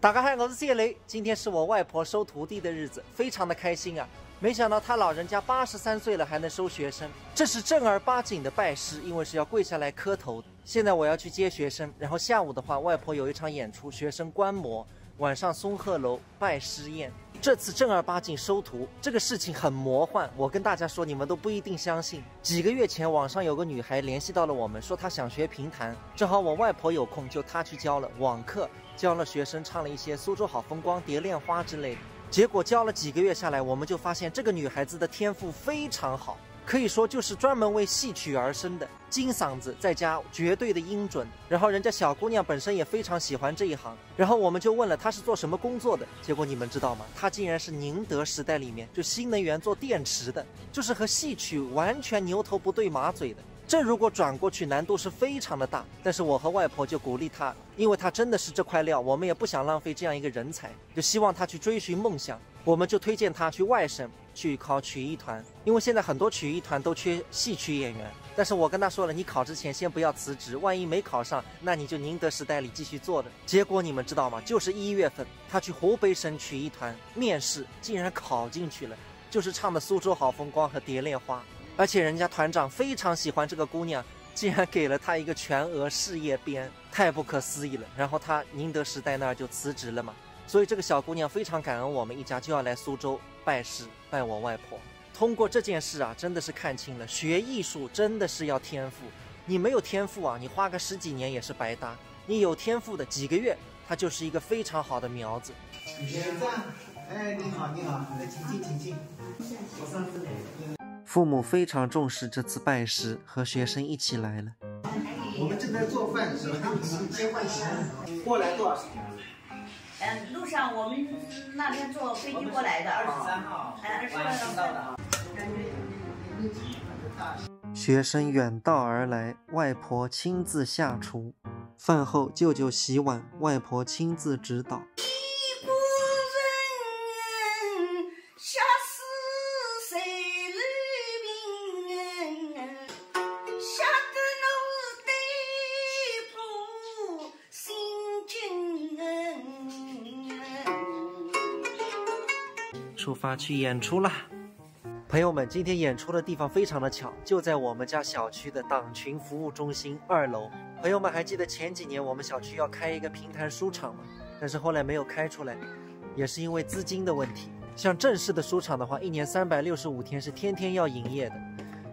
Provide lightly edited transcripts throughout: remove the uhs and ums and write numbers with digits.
大家好，我是谢雷。今天是我外婆收徒弟的日子，非常的开心啊！没想到她老人家83岁了还能收学生，这是正儿八经的拜师，因为是要跪下来磕头的。现在我要去接学生，然后下午的话，外婆有一场演出，学生观摩，晚上松鹤楼拜师宴。这次正儿八经收徒，这个事情很魔幻。我跟大家说，你们都不一定相信。几个月前，网上有个女孩联系到了我们，说她想学评弹，正好我外婆有空，就她去教了网课，教了学生唱了一些《苏州好风光》《蝶恋花》之类的。结果教了几个月下来，我们就发现这个女孩子的天赋非常好，可以说就是专门为戏曲而生的，金嗓子再加绝对的音准。然后人家小姑娘本身也非常喜欢这一行，然后我们就问了她是做什么工作的，结果你们知道吗？她竟然是宁德时代里面就新能源做电池的，就是和戏曲完全牛头不对马嘴的。这如果转过去难度是非常的大，但是我和外婆就鼓励她，因为她真的是这块料，我们也不想浪费这样一个人才，就希望她去追寻梦想。我们就推荐她去外省去考曲艺团，因为现在很多曲艺团都缺戏曲演员。但是我跟她说了，你考之前先不要辞职，万一没考上，那你就宁德时代里继续做的。结果你们知道吗？就是1月份，她去湖北省曲艺团面试，竟然考进去了，就是唱的《苏州好风光》和《蝶恋花》。而且人家团长非常喜欢这个姑娘，竟然给了她一个全额事业编，太不可思议了。然后她宁德时代那儿就辞职了嘛，所以这个小姑娘非常感恩我们一家，就要来苏州拜师，拜我外婆。通过这件事啊，真的是看清了，学艺术真的是要天赋。你没有天赋啊，你花个10几年也是白搭。你有天赋的，几个月，它就是一个非常好的苗子。哎，你好，你好，请。我上次父母非常重视这次拜师，和学生一起来了。我们正在做饭，是吧？先换钱。过来多少时间？路上我们那天坐飞机过来的，23号。23号到的。学生远道而来，外婆亲自下厨。饭后，舅舅洗碗，外婆亲自指导。出发去演出啦！朋友们，今天演出的地方非常的巧，就在我们家小区的党群服务中心2楼。朋友们还记得前几年我们小区要开一个评弹书场吗？但是后来没有开出来，也是因为资金的问题。像正式的书场的话，1年365天是天天要营业的，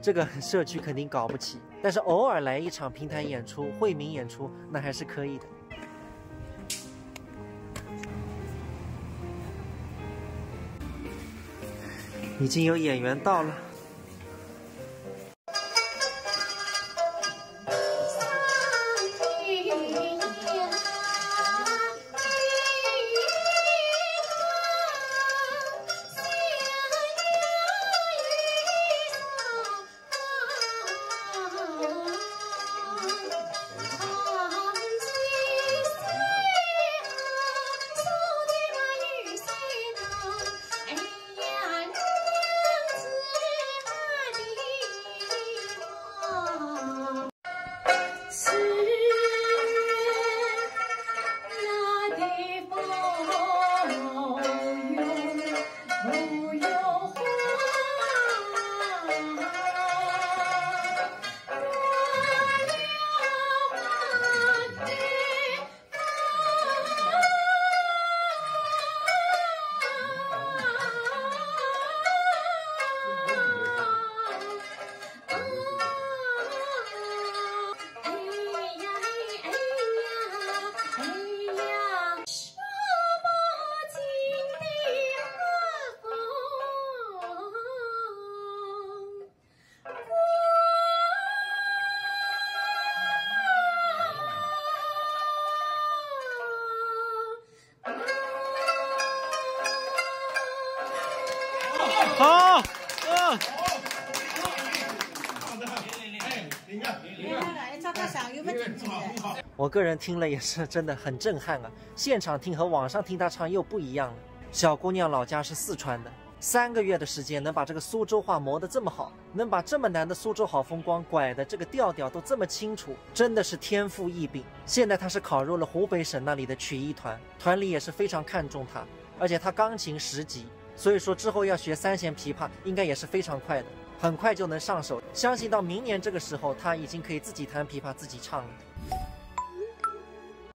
这个社区肯定搞不起。但是偶尔来一场评弹演出、惠民演出，那还是可以的。已经有演员到了。好，我个人听了也是真的很震撼啊！现场听和网上听他唱又不一样了。小姑娘老家是四川的， 3个月的时间能把这个苏州话磨得这么好，能把这么难的苏州好风光拐的这个调调都这么清楚，真的是天赋异禀。现在他是考入了湖北省那里的曲艺团，团里也是非常看重他，而且他钢琴10级，所以说之后要学3弦琵琶应该也是非常快的，很快就能上手。相信到明年这个时候，他已经可以自己弹琵琶自己唱了。